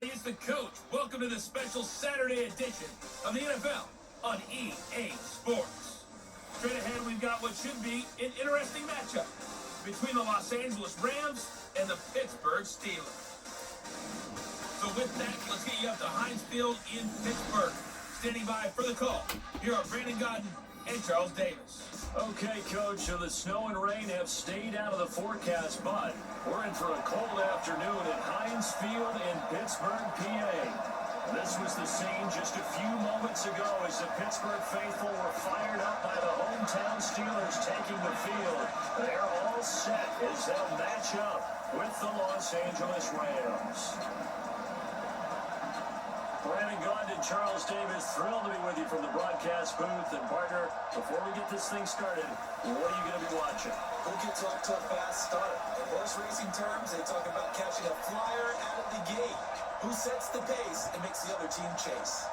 He's the coach. Welcome to the special Saturday edition of the NFL on EA Sports. Straight ahead, we've got what should be an interesting matchup between the Los Angeles Rams and the Pittsburgh Steelers. So with that, let's get you up to Heinz Field in Pittsburgh. Standing by for the call, here are Brandon Godden and Charles Davis. Okay, Coach, so the snow and rain have stayed out of the forecast, but we're in for a cold afternoon at Heinz Field in Pittsburgh, PA. This was the scene just a few moments ago as the Pittsburgh faithful were fired up by the hometown Steelers taking the field. They're all set as they'll match up with the Los Angeles Rams. Brandon Godden and Charles Davis, thrilled to be with you from the broadcast booth. And partner, before we get this thing started, what are you going to be watching? Who gets off to a fast start? In horse racing terms, they talk about catching a flyer out of the gate. Who sets the pace and makes the other team chase?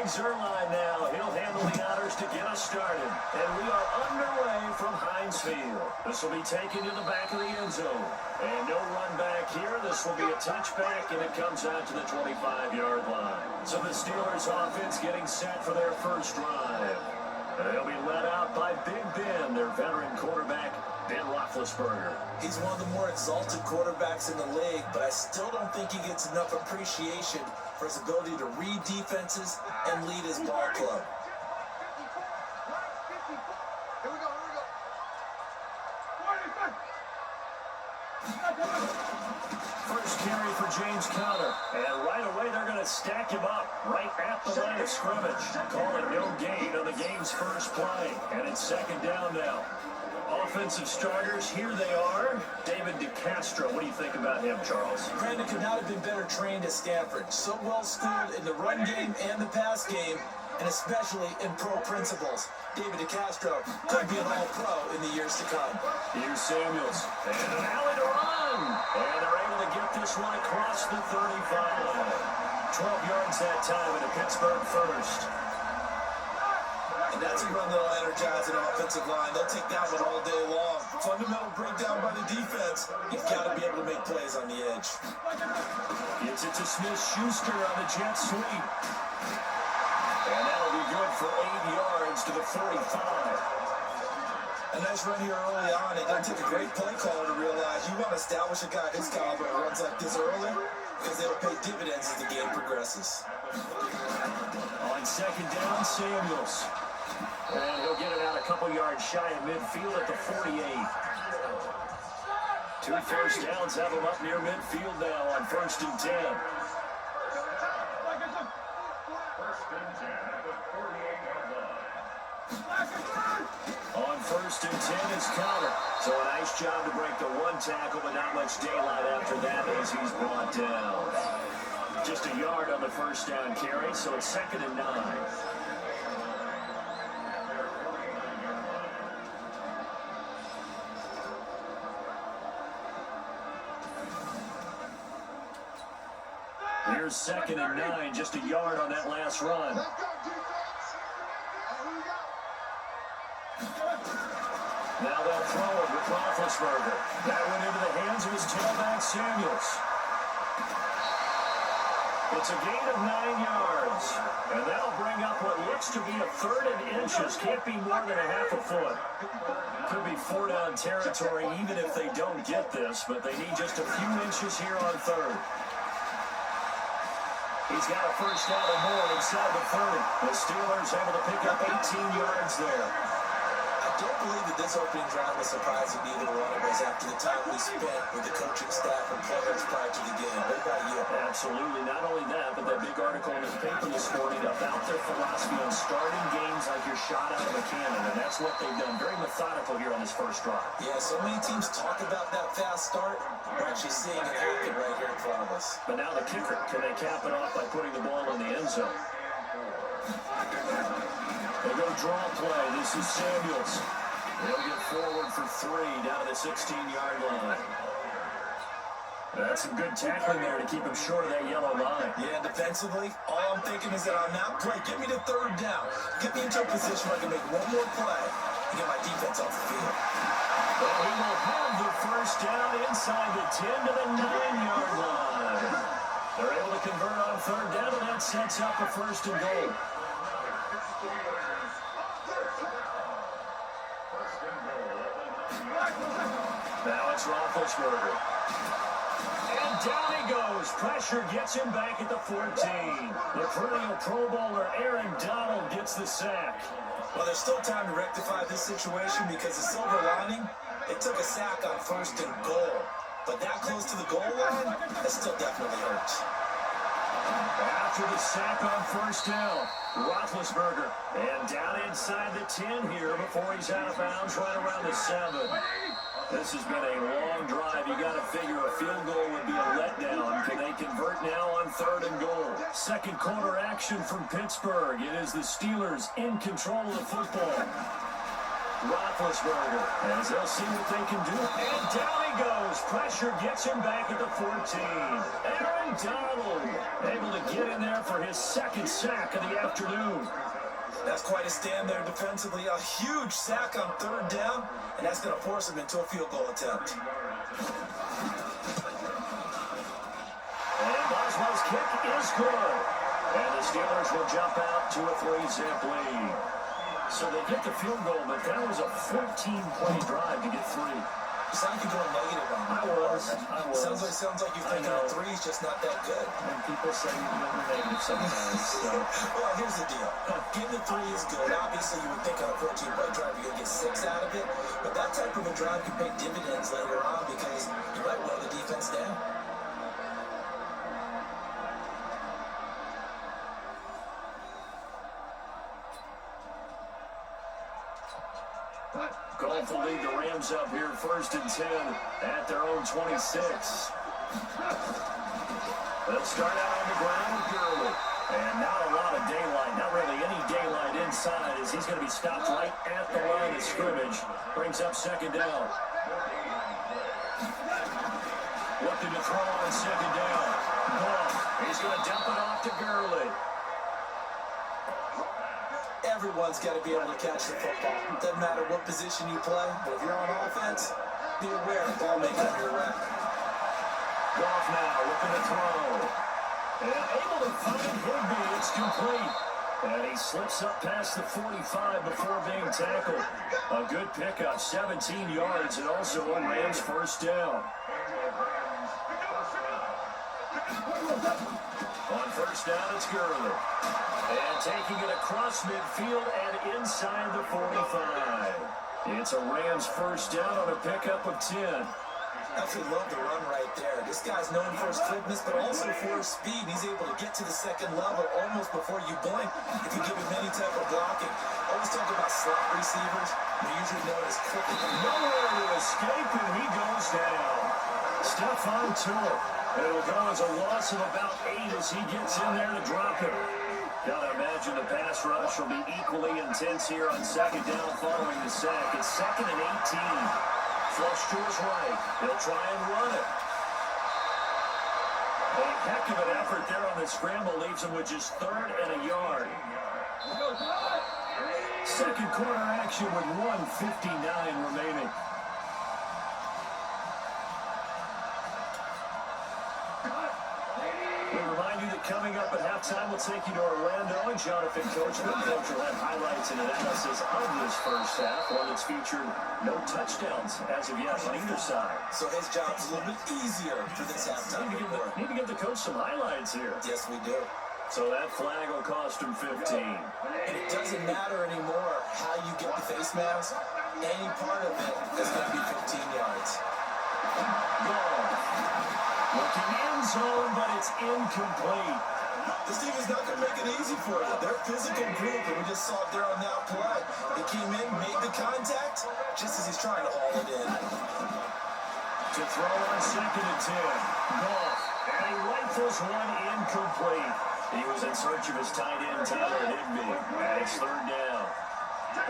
Zerline now, he'll handle the honors to get us started. And we are underway from Heinz Field. This will be taken to the back of the end zone. And no run back here. This will be a touchback, and it comes out to the 25-yard line. So the Steelers offense getting set for their first drive. They'll be led out by Big Ben, their veteran quarterback, Ben Roethlisberger. He's one of the more exalted quarterbacks in the league, but I still don't think he gets enough appreciation for his ability to read defenses and lead his ball club. First carry for James Conner, and right away they're going to stack him up right at the line of scrimmage. Calling no gain on the game's first play, and it's second down now. Offensive starters, here they are. David DeCastro, what do you think about him, Charles? Brandon could not have been better trained at Stanford. So well schooled in the run game and the pass game, and especially in pro principles. David DeCastro could be an all-pro in the years to come. Here's Samuels, and an alley to run. And they're able to get this one across the 35. 12 yards that time in a Pittsburgh first. And that's a run that'll energize an offensive line. They'll take that one all day long. Fundamental breakdown by the defense. You've got to be able to make plays on the edge. Gets it to Smith-Schuster on the jet sweep. And that'll be good for 8 yards to the 45. A nice run here early on. It doesn't take a great play caller to realize you want to establish a guy his caliber who runs like this early because they'll pay dividends as the game progresses. On second down, Samuels. And he'll get it out a couple yards shy of midfield at the 48. 2 first downs have him up near midfield now on 1st and 10. On 1st and 10 is Conner. So a nice job to break the one tackle, but not much daylight after that as he's brought down. Just a yard on the first down carry, so it's 2nd and 9. Here's 2nd and 9, just a yard on that last run. Now they'll throw it with Roethlisberger. That went into the hands of his tailback, Samuels. It's a gain of 9 yards, and that'll bring up what looks to be a 3rd and inches. Can't be more than a half a foot. Could be 4-down territory even if they don't get this, but they need just a few inches here on 3rd. He's got a first down or more inside the 30. The Steelers able to pick up 18 yards there. I don't believe that this opening drive was surprising to either one of us after the time we spent with the coaching staff and players prior to the game. What about you? Absolutely. Not only that, but that big article in the paper this morning about their philosophy on starting games like you're shot out of a cannon, and that's what they've done. Very methodical here on this first drive. Yeah, so many teams talk about that fast start. We're actually seeing it happen right here in front of us. But now the kicker, can they cap it off by putting the ball in the end zone? They go draw play. This is Samuels. They'll get forward for 3 down to the 16-yard line. That's some good tackling there to keep him short of that yellow line. Yeah, defensively, all I'm thinking is that on that play, get me to third down. Get me into a position where I can make one more play and get my defense off the field. Well, he will have the first down inside the 10 to the 9-yard line. They're able to convert on third down, and that sets up a first and goal. Now it's Roethlisberger. And down he goes. Pressure gets him back at the 14. The perennial Pro Bowler Aaron Donald gets the sack. Well, there's still time to rectify this situation because the silver lining, it took a sack on first and goal. But that close to the goal line, that still definitely hurts. After the sack on first down, Roethlisberger. And down inside the 10 here before he's out of bounds right around the 7. This has been a long drive. You got to figure a field goal would be a letdown. Can they convert now on third and goal? Second quarter action from Pittsburgh. It is the Steelers in control of the football. Roethlisberger, as they'll see what they can do. And down he goes. Pressure gets him back at the 14. Aaron Donald able to get in there for his second sack of the afternoon. That's quite a stand there defensively. A huge sack on third down, and that's going to force him into a field goal attempt. And Boswell's kick is good. And the Steelers will jump out to a 3-zip lead. So they get the field goal, but that was a 14-play drive to get 3. Sounds like you're going negative on that. I was. Sounds like you're thinking a 3 is just not that good. And people say you're never negative sometimes. So. Well, here's the deal. Getting the 3 is good. Obviously, you would think on a 14-play drive you're going to get 6 out of it. But that type of a drive can pay dividends later on because you might wear the defense down. Goal to lead the Rams up here, 1st and 10 at their own 26. They'll start out on the ground with Gurley. And not a lot of daylight, not really any daylight inside as he's going to be stopped right at the line of scrimmage. Brings up second down. Looking to throw on second down. He's going to dump it off to Gurley. Everyone's got to be able to catch the football. Doesn't matter what position you play, but if you're on offense, be aware of ball making on your rep. Goff now looking to throw. And able to find Higby. It's complete. And he slips up past the 45 before being tackled. A good pickup, 17 yards, and also a Rams first down. On first down, it's Gurley. And taking it across midfield and inside the 45. It's a Rams first down on a pickup of 10. Absolutely love the run right there. This guy's known for his quickness, but also for his speed. He's able to get to the second level almost before you blink if you give him any type of blocking. Always talk about slot receivers. They're usually known as quick. Nowhere to escape, and he goes down. Stephon Tuitt. It'll go as a loss of about 8 as he gets in there to drop it. Gotta imagine the pass rush will be equally intense here on second down following the sack. It's 2nd and 18. Flush to his right. He'll try and run it. A heck of an effort there on the scramble leaves him with just 3rd and a yard. Second quarter action with 1:59 remaining. We remind you that coming up at halftime, we'll take you to Orlando, and Jonathan Coachman. Coach will have highlights and analysis of this first half, one that's featured no touchdowns as of yet on either side. So his job's a little bit easier for this halftime. Need to give the coach some highlights here. Yes, we do. So that flag will cost him 15. And it doesn't matter anymore how you get the face mask. Any part of it is going to be 15 yards. Goff. Looking end zone, but it's incomplete. This team is not going to make it easy for you. They're a physical group, and we just saw it there on that play. They came in, made the contact, just as he's trying to haul it in. To throw on 2nd and 10. Goff. And he rifles one incomplete. He was in search of his tight end, Tyler Higby. And it's 3rd down.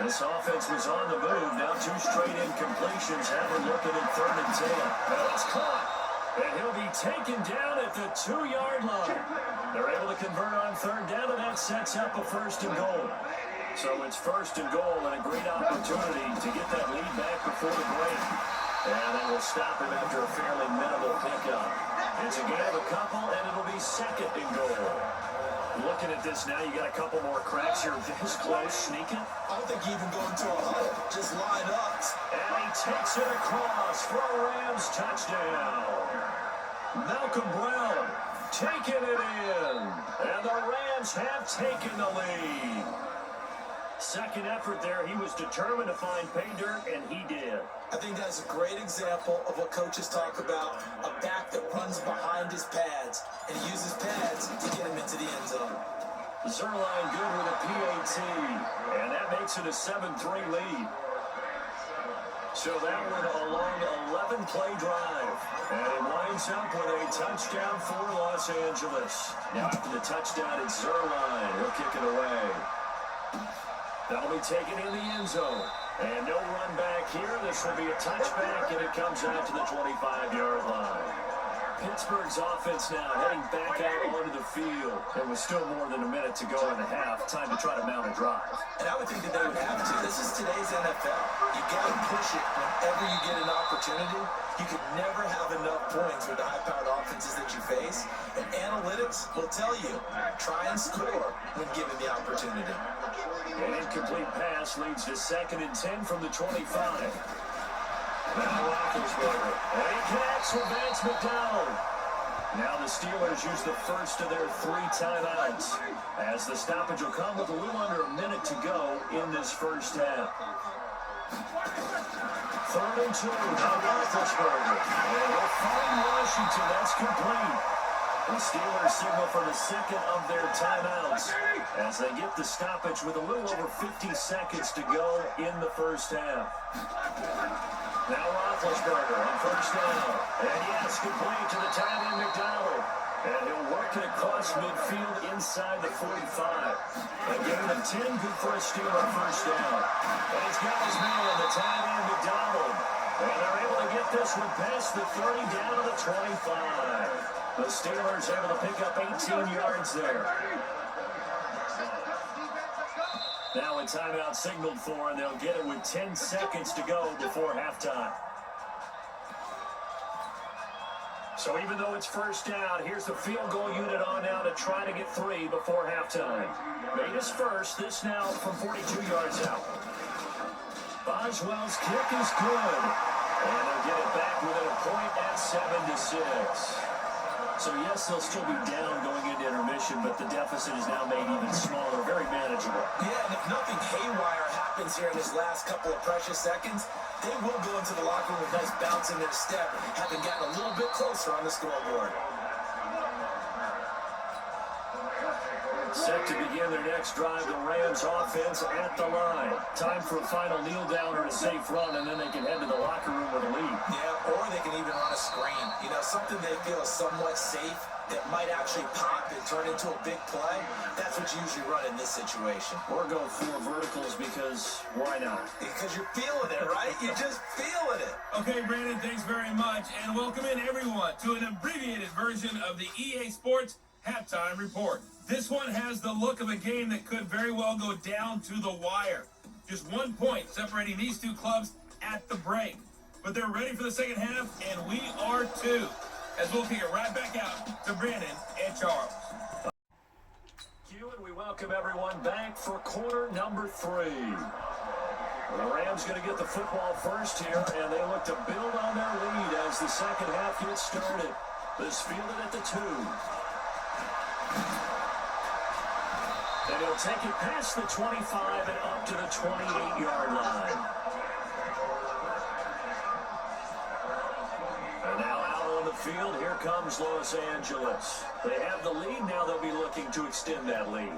This offense was on the move. Now 2 straight incompletions. Have her looking at 3rd and 10. Now it's caught. And he'll be taken down at the 2-yard line. They're able to convert on third down, and that sets up a 1st and goal. So it's 1st and goal and a great opportunity to get that lead back before the break. And they will stop him after a fairly minimal pickup. It's a gain of a couple, and it'll be 2nd and goal. Looking at this now, you got a couple more cracks here. This close, sneaking. I don't think you even go into a huddle. Just line up. And he takes it across for a Rams touchdown. Malcolm Brown taking it in. And the Rams have taken the lead. Second effort there, he was determined to find pay dirt, and he did. I think that's a great example of what coaches talk about, a back that runs behind his pads and uses pads to get him into the end zone. Zerline good with a PAT, and that makes it a 7-3 lead. So that one a long 11-play drive, and it winds up with a touchdown for Los Angeles. Now after the touchdown, it's Zerline. He'll kick it away. That'll be taken in the end zone. And no run back here. This will be a touchback, and it comes out to the 25-yard line. Pittsburgh's offense now heading back out onto the field. There was still more than a minute to go in the half. Time to try to mount a drive. And I would think that they would have to. This is today's NFL. You got to push it whenever you get an opportunity. You can never have enough points with the high-powered offenses that you face. And analytics will tell you, try and score when given the opportunity. An incomplete pass leads to 2nd and 10 from the 25. Now Roethlisberger, and he connects with Vance McDonald. Now the Steelers use the first of their 3 timeouts, as the stoppage will come with a little under a minute to go in this first half. 3rd and 2, now Roethlisberger, and we'll find Washington. That's complete. The Steelers signal for the 2nd of their timeouts as they get the stoppage with a little over 50 seconds to go in the first half. Now Roethlisberger on 1st down. And yes, complete to the tight end McDonald. And he'll work it across midfield inside the 45. And giving him 10, good for a Steeler 1st down. And he's got his man, the tight end McDonald. And they're able to get this one past the 30 down to the 25. The Steelers able to pick up 18 yards there. Now a timeout signaled for, and they'll get it with 10 seconds to go before halftime. So even though it's 1st down, here's the field goal unit on now to try to get 3 before halftime. Made his first, this now from 42 yards out. Boswell's kick is good. And they'll get it back within a point at 7-6. So yes, they'll still be down going into intermission, but the deficit is now made even smaller, very manageable. Yeah, and if nothing haywire happens here in this last couple of precious seconds, they will go into the locker room with a nice bounce in their step, having gotten a little bit closer on the scoreboard. Set to begin their next drive, the Rams offense at the line. Time for a final kneel down or a safe run, and then they can head to the locker room with a lead. Yeah, or they can even run a screen. You know, something they feel is somewhat safe that might actually pop and turn into a big play. That's what you usually run in this situation. Or go 4 verticals because why not? Because you're feeling it, right? You're just feeling it. Okay, Brandon, thanks very much. And welcome in, everyone, to an abbreviated version of the EA Sports Halftime Report. This one has the look of a game that could very well go down to the wire. Just 1 point separating these 2 clubs at the break. But they're ready for the second half, and we are too. As we'll kick it right back out to Brandon and Charles. Thank you, and we welcome everyone back for quarter number 3. The Rams going to get the football first here, and they look to build on their lead as the second half gets started. This fielded at the 2. And he'll take it past the 25 and up to the 28-yard line. And now out on the field, here comes Los Angeles. They have the lead, now they'll be looking to extend that lead.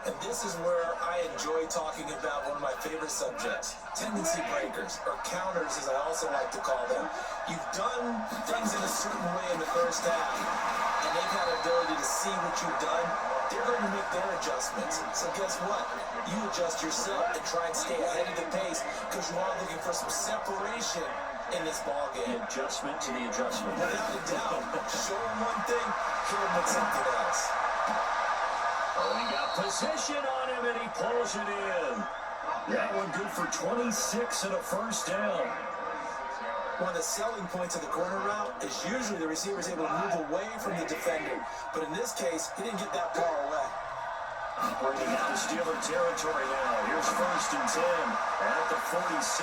And this is where I enjoy talking about one of my favorite subjects, tendency breakers, or counters as I also like to call them. You've done things in a certain way in the first half, and they've had the ability to see what you've done. They're going to make their adjustments. So guess what? You adjust yourself and try and stay ahead of the pace because you are looking for some separation in this ball game. The adjustment to the adjustment. Without a doubt. Show him one thing, kill him with something else. Oh, he got position on him, and he pulls it in. That one good for 26 and a first down. One of the selling points of the corner route is usually the receiver is able to move away from the defender. But in this case, he didn't get that far away. Operating out of Steeler territory now. Here's 1st and 10 at the 46.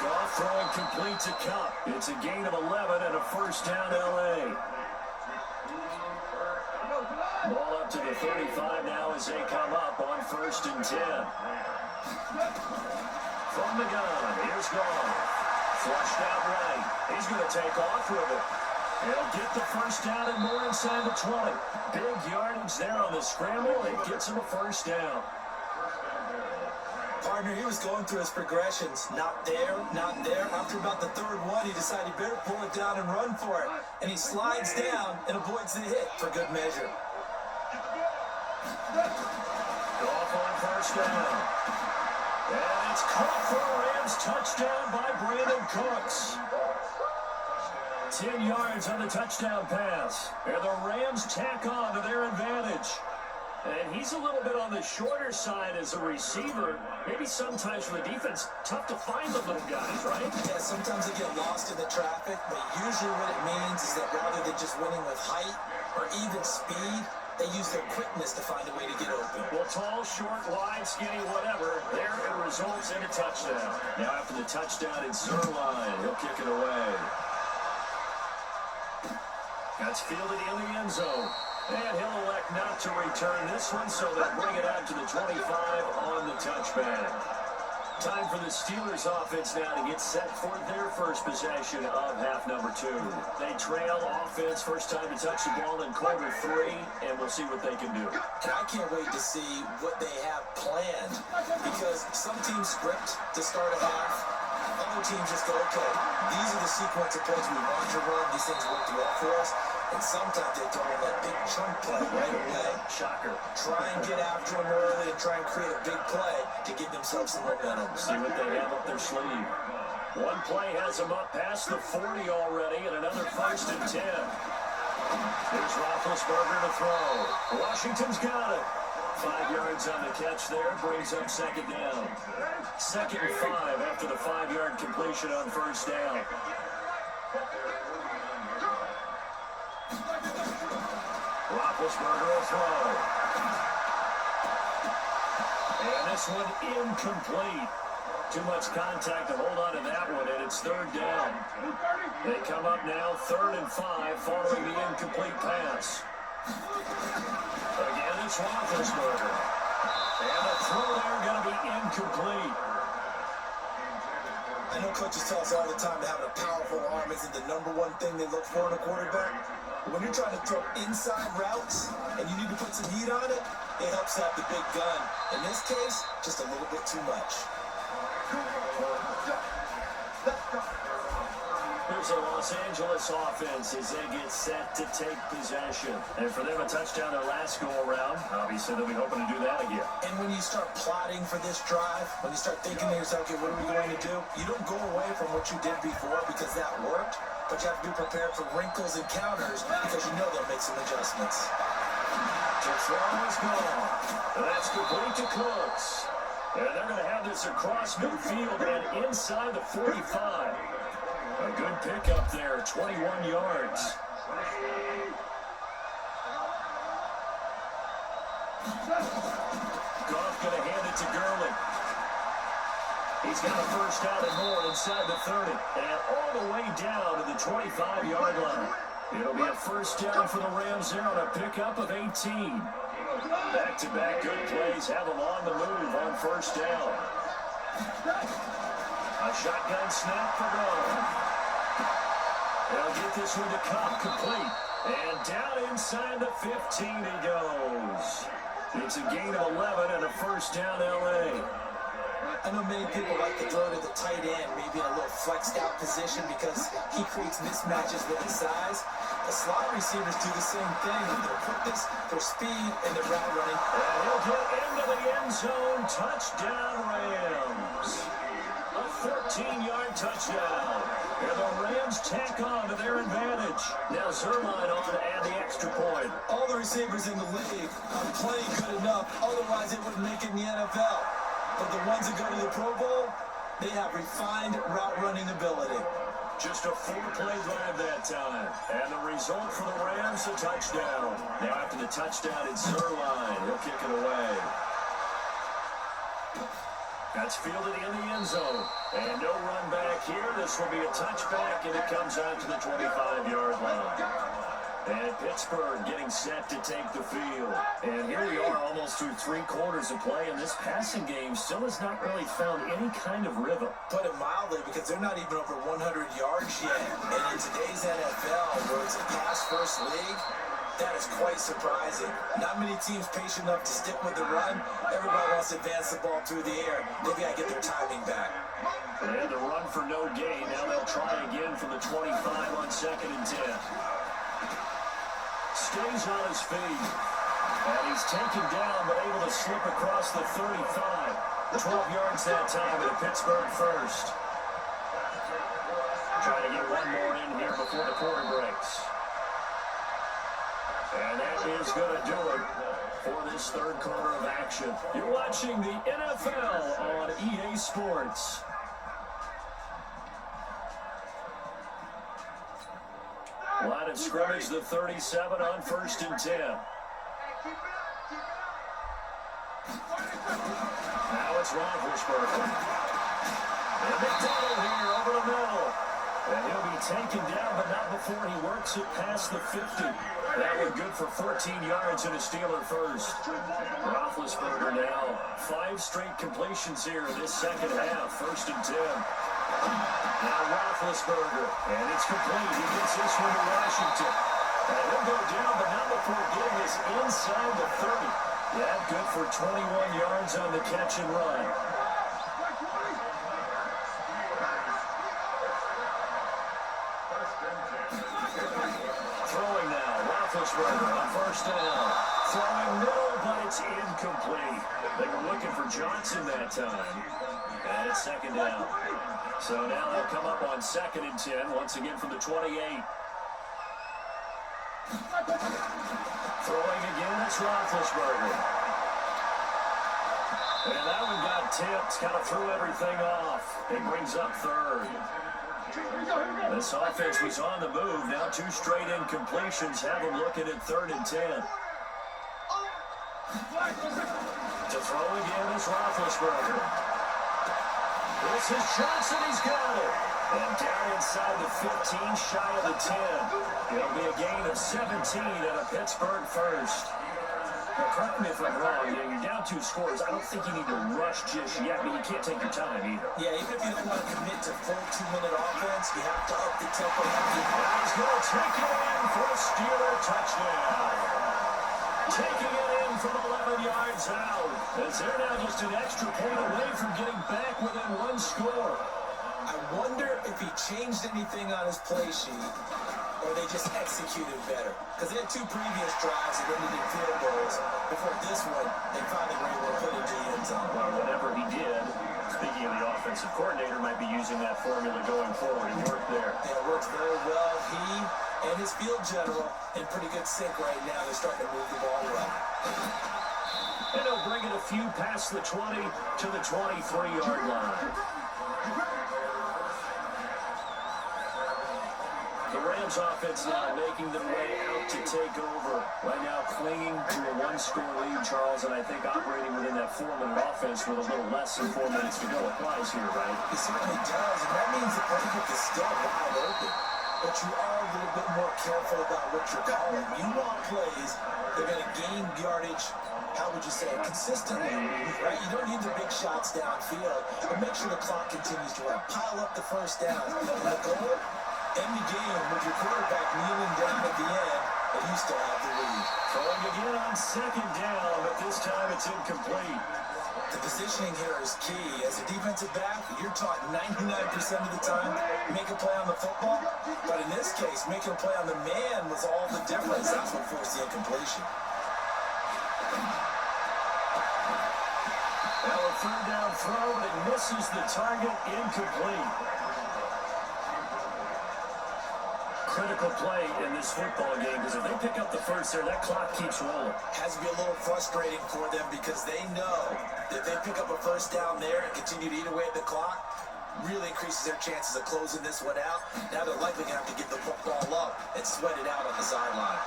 Goff throwing complete to Cup. It's a gain of 11 and a first down L.A. Ball up to the 35 now as they come up on 1st and 10. From the gun, here's Goff. Flushed out right. He's going to take off with it. He'll get the first down and more inside the 20. Big yardage there on the scramble. It gets him a first down. Partner, he was going through his progressions. Not there, not there. After about the third one, he decided he better pull it down and run for it. And he slides down and avoids the hit for good measure. Goff on first down. And it's caught for a Rams touchdown by Brandon Cooks. 10 yards on the touchdown pass. And the Rams tack on to their advantage. And he's a little bit on the shorter side as a receiver. Maybe sometimes for the defense, tough to find the little guys, right? Yeah, sometimes they get lost in the traffic, but usually what it means is that rather than just winning with height or even speed, they use their quickness to find a way to get open. Well, tall, short, wide, skinny, whatever, there it results in a touchdown. Now after the touchdown, it's Zerline. He'll kick it away. That's fielded in the end zone. And he'll elect not to return this one, so they'll bring it out to the 25 on the touchback. Time for the Steelers offense now to get set for their first possession of half number 2. They trail offense, first time to touch the ball in quarter 3, and we'll see what they can do. And I can't wait to see what they have planned, because some teams script to start a half. Other teams just go, okay, these are the sequence of plays we want to run. These things work well for us. And sometimes they throw in that big chunk play right away. Shocker. Try and get after them early and try and create a big play to give themselves some momentum. See what they have up their sleeve. One play has them up past the 40 already, and another 1st and 10. Here's Roethlisberger to throw. Washington's got it. 5 yards on the catch there, brings up 2nd down. 2nd and 5 after the 5-yard completion on 1st down. Roethlisberger will throw. And this one incomplete. Too much contact to hold on to that one, and it's 3rd down. They come up now 3rd and 5 following the incomplete pass. Again, it's Roethlisberger. And the throw there going to be incomplete. I know coaches tell us all the time that having a powerful arm isn't the #1 thing they look for in a quarterback. When you're trying to throw inside routes and you need to put some heat on it, it helps have the big gun. In this case, just a little bit too much. Here's the Los Angeles offense as they get set to take possession. And for them, a touchdown their last go-around. Obviously, they'll be hoping to do that again. And when you start plotting for this drive, when you start thinking to yourself, okay, what are we going to do? You don't go away from what you did before because that worked, but you have to be prepared for wrinkles and counters because you know they'll make some adjustments. To throw is gone. That's complete to Cooks. And they're going to have this across midfield and inside the 45. A good pickup there, 21 yards. Goff going to hand it to Gurley. He's got a first down and more inside the 30. And all the way down to the 25-yard line. It'll be a first down for the Rams there on a pickup of 18. Back-to-back good plays have them on the move on first down. A shotgun snap for Goff. They'll get this one to Cup, complete. And down inside the 15 he goes. It's a gain of 11 and a first down L.A. I know many people like to throw to the tight end, maybe in a little flexed out position because he creates mismatches with his size. The slot receivers do the same thing with their quickness, their speed, and their route running. And he'll get into the end zone. Touchdown Rams. A 14-yard touchdown. And the Rams tack on to their advantage. Now Zerline on to add the extra point. All the receivers in the league are playing good enough, otherwise they wouldn't make it in the NFL. But the ones that go to the Pro Bowl, they have refined route running ability. Just a 4-play drive that time. And the result for the Rams, a touchdown. Now after the touchdown, it's Zerline. He'll kick it away. That's fielded in the end zone. And no run back here. This will be a touchback, and it comes out to the 25-yard line. And Pittsburgh getting set to take the field. And here we are almost through 3 quarters of play, and this passing game still has not really found any kind of rhythm. Put it mildly, because they're not even over 100 yards yet. And in today's NFL, where it's a pass-first league, that is quite surprising. Not many teams patient enough to stick with the run. Everybody wants to advance the ball through the air. They've got to get their timing back. And the run for no gain. Now they'll try again from the 25 on 2nd and 10. Stays on his feet. And he's taken down, but able to slip across the 35. 12 yards that time at a Pittsburgh first. Trying to get one more in here before the quarter breaks. And that is going to do it for this 3rd quarter of action. You're watching the NFL on EA Sports. Line of scrimmage, the 37 on 1st and 10. Now it's Roethlisberger. And McDonald here over the middle. And he'll be taken down, but not before he works it past the 50. That one good for 14 yards and a Steeler first. Roethlisberger now. 5 straight completions here in this 2nd half. 1st and 10. Now Roethlisberger. And it's complete. He gets this one to Washington. And he'll go down, but not before getting this inside the 30. Yeah, good for 21 yards on the catch and run. Throwing now, Roethlisberger on 1st down. Throwing middle, but it's incomplete. They were looking for Johnson that time. And it's 2nd down. So now they'll come up on 2nd and 10, once again from the 28. Throwing again, it's Roethlisberger. And that one got tipped, kind of threw everything off. It brings up 3rd. This offense was on the move. Now 2 straight incompletions have them looking at 3rd and 10. To throw again is Roethlisberger. This is Johnson. He's got it. And down inside the 15, shy of the 10. It'll be a gain of 17 and a Pittsburgh first. Now, correct me if I'm wrong. You're down 2 scores. I don't think you need to rush just yet, but you can't take your time either. Yeah, even if you don't want to commit to full 2-minute offense, you have to up the tempo. He's going to take it in for a Steeler touchdown. Taking it in from 11 yards out. As they're now just an extra point away from getting back within 1 score. I wonder if he changed anything on his play sheet, or they just executed better. Because they had 2 previous drives that ended in field goals. Before this one, they finally were able to put it into the end zone. Well, whatever he did, speaking of the offensive coordinator, might be using that formula going forward. He worked there. Yeah, it works very well. He and his field general in pretty good sync right now. They're starting to move the ball well. And they'll bring it a few past the 20 to the 23-yard line. The Rams offense now making their way out to take over. Right now clinging to a 1-score lead, Charles, and I think operating within that 4-minute offense with a little less than 4 minutes to go applies here, right? It certainly does, and that means the playbook is still wide open. But you are a little bit more careful about what you're calling. You want plays that are going to gain yardage, how would you say it, consistently, right? You don't need the big shots downfield, but make sure the clock continues to run. Pile up the first down. And the goal, end the game with your quarterback kneeling down at the end, and you still have the lead. Throwing again on 2nd down, but this time it's incomplete. The positioning here is key. As a defensive back, you're taught 99% of the time, make a play on the football. But in this case, making a play on the man was all the difference. That's what forced the incompletion. Now a 3rd down throw, but it misses the target, incomplete. critical play in this football game because if they pick up the first there, that clock keeps rolling. Has to be a little frustrating for them because they know that if they pick up a first down there and continue to eat away at the clock, really increases their chances of closing this one out. Now they're likely going to have to give the football up and sweat it out on the sideline.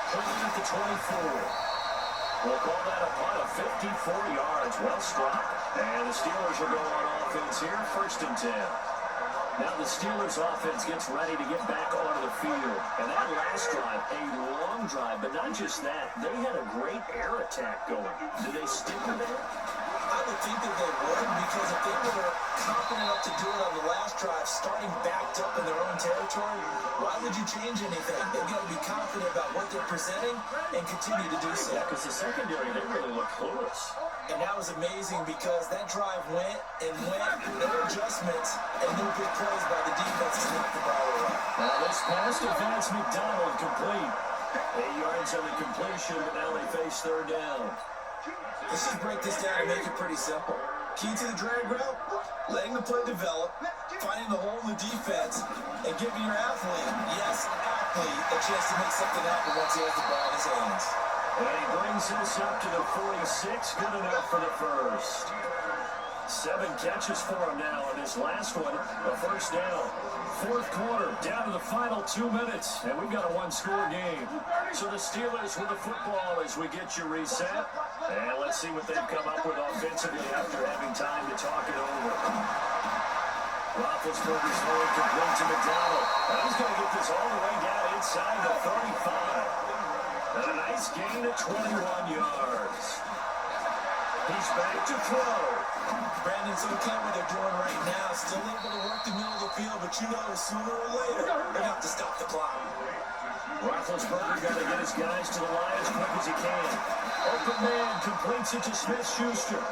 Putting at the 24. We'll call that a punt of 54 yards. Well struck. And the Steelers will go on offense here, 1st and 10. Now the Steelers offense gets ready to get back onto the field. And that last drive, a long drive, but not just that. They had a great air attack going. Did they stick with that? I would think that they would, because if they were confident enough to do it on the last drive, starting backed up in their own territory, why would you change anything? They've got to be confident about what they're presenting and continue to do so. Yeah, because the secondary, they really look clueless. And that was amazing because that drive went and went, no adjustments, and no big plays by the defense to knock the ball away. Now this pass to Vance McDonald complete. 8 yards on the completion, but now they face 3rd down. Let's just break this down and make it pretty simple. Key to the drag route, letting the play develop, finding the hole in the defense, and giving your athlete, yes, athlete, a chance to make something happen once he has the ball in his hands. And he brings this up to the 46, good enough for the first. 7 catches for him now in this last one, a 1st down. 4th quarter, down to the final 2 minutes, and we've got a 1-score game. So the Steelers with the football as we get you reset. And let's see what they've come up with offensively after having time to talk it over. Roethlisberger's throwing complete to McDonald. And he's going to get this all the way down inside the 35. And a nice gain of 21 yards. He's back to throw. Brandon's okay what they're doing right now. Still able to work the middle of the field, but you know sooner or later they're going to have to stop the clock. Roethlisberger got to get his guys to the line as quick as he can. Open man completes it to Smith-Schuster.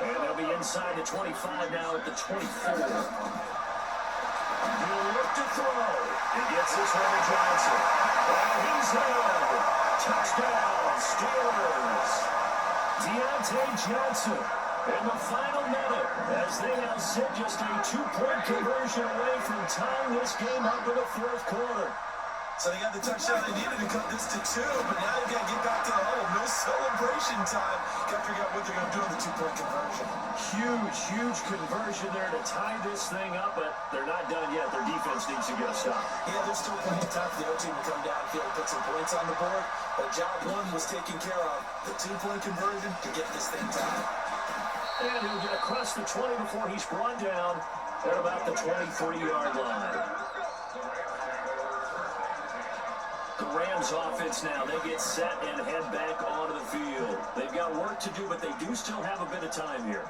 And they'll be inside the 25 now at the 24. He'll look to throw. He gets this one to Johnson. And he's there. Touchdown, Steelers. Deontay Johnson in the final minute as they now sit just a 2-point conversion away from tying this game up in the 4th quarter. So they got the touchdown they needed to cut this to 2, but now they got to get back to the huddle. No celebration time. Got to figure out what they're going to do on the 2-point conversion. Huge conversion there to tie this thing up, but they're not done yet. Their defense needs to get a stop. Yeah, there's still plenty of time for the other team to come downfield and put some points on the board, but job 1 was taken care of. The 2-point conversion to get this thing tied. And he'll get across the 20 before he's brought down at about the 23-yard line. The Rams offense now, they get set and head back onto the field. They've got work to do, but they do still have a bit of time here.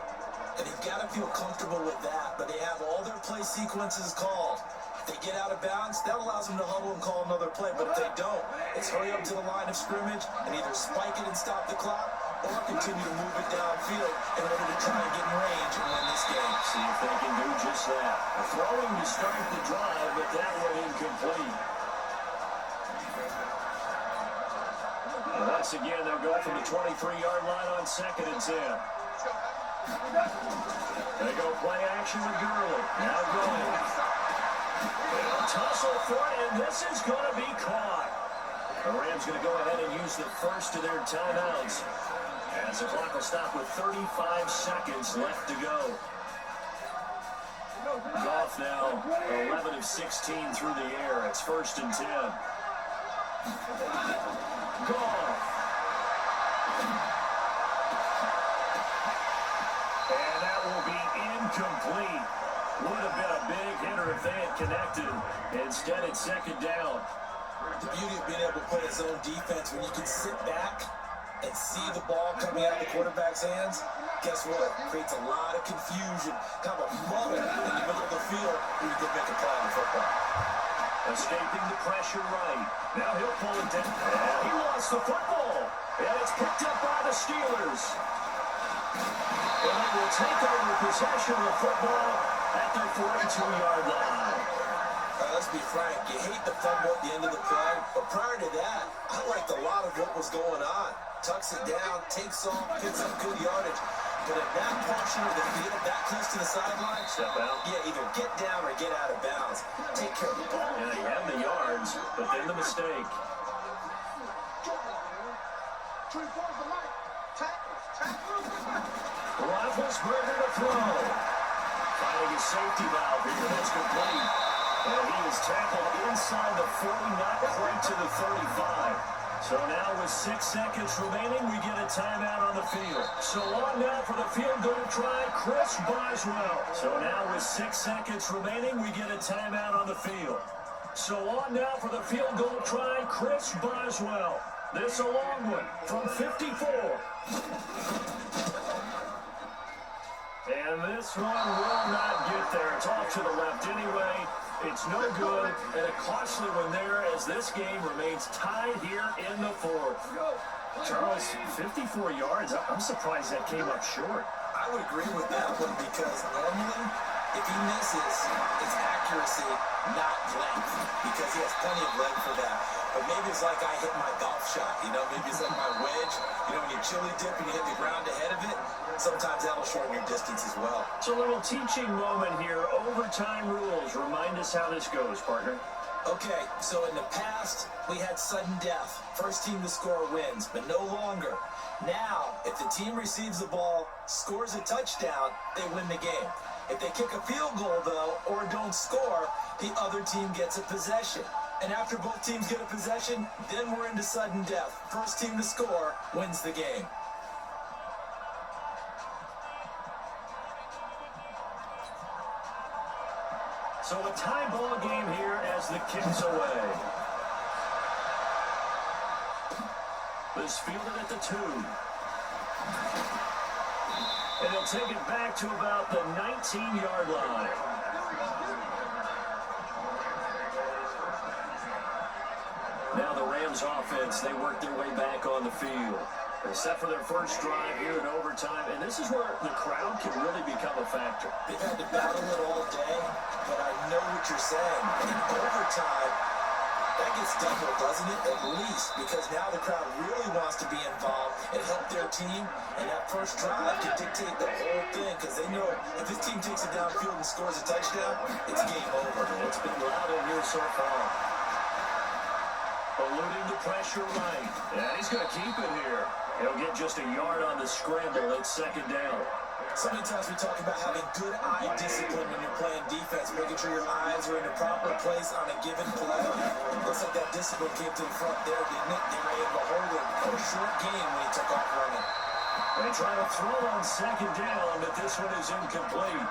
And they've got to feel comfortable with that, but they have all their play sequences called. If they get out of bounds, that allows them to huddle and call another play, but if they don't, it's hurry up to the line of scrimmage and either spike it and stop the clock or continue to move it downfield in order to try and get in range and win this game. See if they can do just that. A throwing to start the drive, but that one incomplete. Once again, they'll go from the 23-yard line on 2nd and 10. They go play action with Gurley. Now going. They'll tussle for it, and this is going to be caught. The Rams going to go ahead and use the first of their timeouts as the clock will stop with 35 seconds left to go. Goff now 11 of 16 through the air. It's 1st and 10. Goff. And that will be incomplete. Would have been a big hitter if they had connected. Instead, it's 2nd down. The beauty of being able to play a zone defense when you can sit back and see the ball coming out of the quarterback's hands, guess what? It creates a lot of confusion, kind of a muddle in the middle of the field where you can make a play on football. Escaping the pressure right. Now he'll pull it down. And he lost the football. And it's picked up by the Steelers. And they will take over possession of the football at their 42-yard line. Let's be frank, you hate the fumble at the end of the play, but prior to that, I liked a lot of what was going on. Tucks it down, takes off, picks up good yardage. But in that portion of the field, that close to the sideline, Step out. yeah, either get down or get out of bounds. Take care of the ball. Yeah, he had the yards, but then the mistake. Roethlisberger to throw. Finding his safety valve here. That's complete. And he is tackled inside the 40, not quite to the 35. So now with 6 seconds remaining, we get a timeout on the field. So on now for the field goal try, Chris Boswell. So now with 6 seconds remaining, we get a timeout on the field. So on now for the field goal try, Chris Boswell. This a long one from 54. And this one will not get there. It's off to the left anyway. It's no good, and a costly one there as this game remains tied here in the fourth. Charles, 54 yards. I'm surprised that came up short. I would agree with that one because normally, if he misses, it's accuracy, not length, because he has plenty of leg for that. But maybe it's like I hit my golf shot, maybe it's like my wedge. When you chili dip and you hit the ground ahead of it, sometimes that'll shorten your distance as well. It's a little teaching moment here. Overtime rules. Remind us how this goes, partner. Okay, so in the past, we had sudden death. First team to score wins, but no longer. Now, if the team receives the ball, scores a touchdown, they win the game. If they kick a field goal, though, or don't score, the other team gets a possession. And after both teams get a possession, then we're into sudden death. First team to score wins the game. So a tie ball game here as the kick's away. This fielded at the 2. And he'll take it back to about the 19-yard line. Now the Rams offense, they work their way back on the field. They're set for their first drive here in overtime, and this is where the crowd can really become a factor. They've had to battle it all day, but I know what you're saying. In overtime, that gets doubled, doesn't it? At least, because now the crowd really wants to be involved and help their team, and that first drive can dictate the whole thing, because they know if this team takes it downfield and scores a touchdown, it's game over. It's been loud in here so far. Eluding the pressure right. Yeah, he's going to keep it here. He'll get just a yard on the scramble. It's second down. So many times we talk about having good eye discipline when you're playing defense, making sure your eyes are in the proper place on a given play. Looks like that discipline came to the front there, didn't it? They were able to hold him for a short game when he took off running. They try to throw on second down, but this one is incomplete.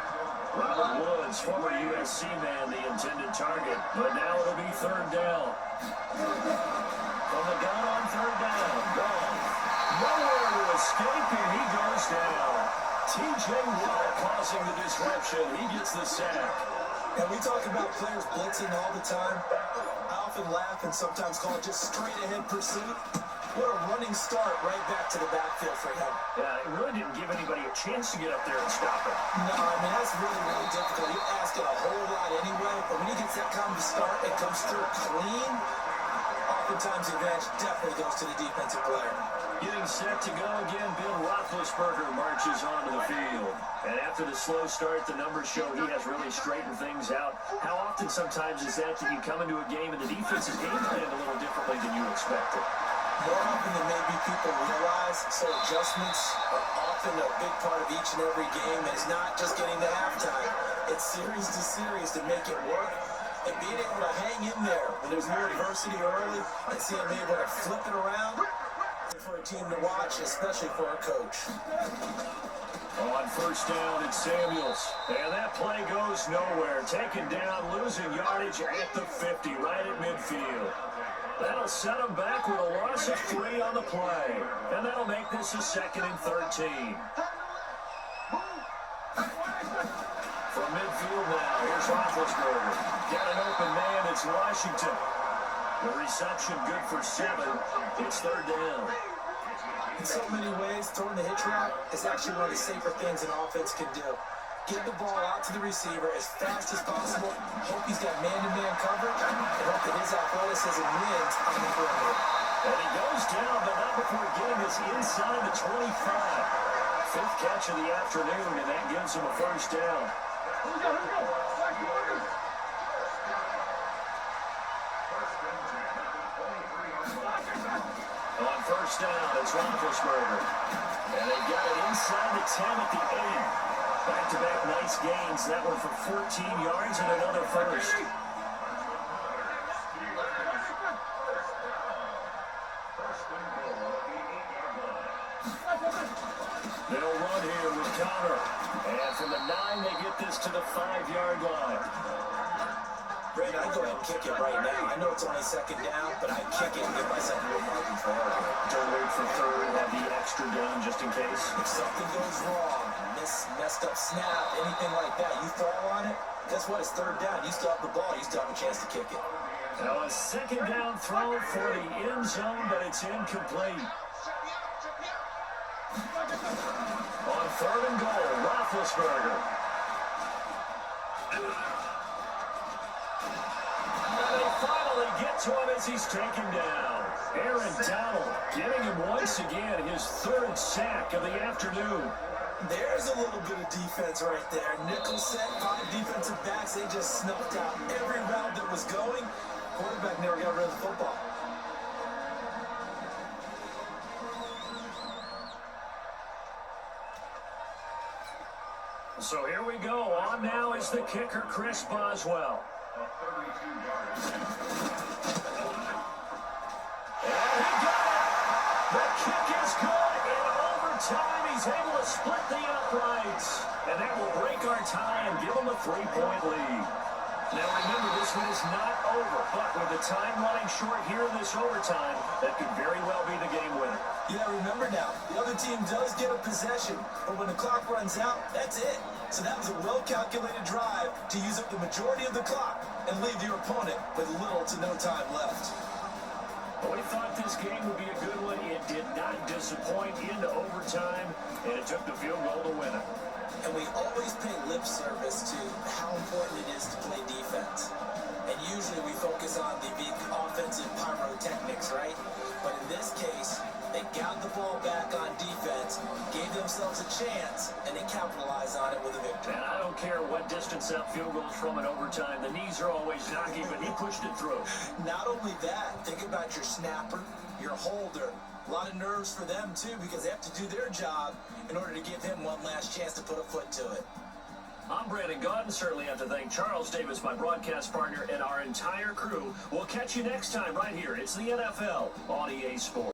Robert Woods, former USC man, the intended target, but now it'll be third down. From the gun on third down, gone. Nowhere to escape, and he goes down. T.J. Watt causing the disruption. He gets the sack. And we talk about players blitzing all the time. I often laugh and sometimes call it just straight ahead pursuit. What a running start right back to the backfield for him. Yeah, it really didn't give anybody a chance to get up there and stop it. No, I mean, that's really, really difficult. You're asking a whole lot anyway, but when he gets that kind of start and comes through clean, oftentimes the advantage definitely goes to the defensive player. Getting set to go again, Ben Roethlisberger marches onto the field. And after the slow start, the numbers show he has really straightened things out. How often sometimes is that you come into a game and the defense is game planned a little differently than you expected? More often than maybe people realize, so adjustments are often a big part of each and every game. And it's not just getting to halftime. It's series to series to make it work. And being able to hang in there when there's more adversity early and see him able to flip it around for a team to watch, especially for a coach. On first down, it's Samuels. And that play goes nowhere. Taken down, losing yardage at the 50, right at midfield. That'll set him back with a loss of 3 on the play. And that'll make this a 2nd and 13. From midfield now, here's Roethlisberger. Got an open man, it's Washington. The reception good for 7. It's third down. In so many ways, throwing the hitch route is actually one of the safer things an offense can do. Get the ball out to the receiver as fast as possible. Hope he's got man-to-man coverage, and hope that his athleticism wins on the perimeter. And he goes down, but not before getting us inside the 25. fifth catch of the afternoon, and that gives him a first down. On first down, it's Roethlisberger. And they got it inside the 10 at the 8. Back-to-back nice gains. That one for 14 yards and another first. They'll run here with Connor. And from the 9, they get this to the 5-yard line. Brandon, I'd go ahead and kick it right now. I know it's only second down, but I'd kick it and give myself a little margin for error. Don't wait for third, have the extra down just in case. If something goes wrong, messed up snap, anything like that, you fall on it, guess what? It's third down. You still have the ball. You still have a chance to kick it. Now a second down throw for the end zone, but it's incomplete. On third and goal, Roethlisberger. And they finally get to him as he's taken down. Aaron Donald getting him once again his third sack of the afternoon. There's a little bit of defense right there. Nickel set, 5 defensive backs. They just snuffed out every route that was going. Quarterback never got rid of the football. So here we go. On now is the kicker, Chris Boswell. And he got it. The kick is good. In overtime, he's able to split the uprights. And that will break our tie and give him a 3-point lead. Now remember, this one is not over, but with the time running short here in this overtime, that could very well be the game winner. Yeah, remember now, the other team does get a possession, but when the clock runs out, that's it. So that was a well-calculated drive to use up the majority of the clock and leave your opponent with little to no time left. Well, we thought this game would be a good one. It did not disappoint into overtime, and it took the field goal to win it. And we always pay lip service to how important it is to play defense. And usually we focus on the big offensive pyrotechnics, right? But in this case, they got the ball back on defense, gave themselves a chance, and they capitalized on it with a victory. And I don't care what distance that field goes from in overtime. The knees are always knocking, but he pushed it through. Not only that, think about your snapper, your holder. A lot of nerves for them, too, because they have to do their job in order to give him one last chance to put a foot to it. I'm Brandon Gaudin. Certainly have to thank Charles Davis, my broadcast partner, and our entire crew. We'll catch you next time right here. It's the NFL on EA Sports.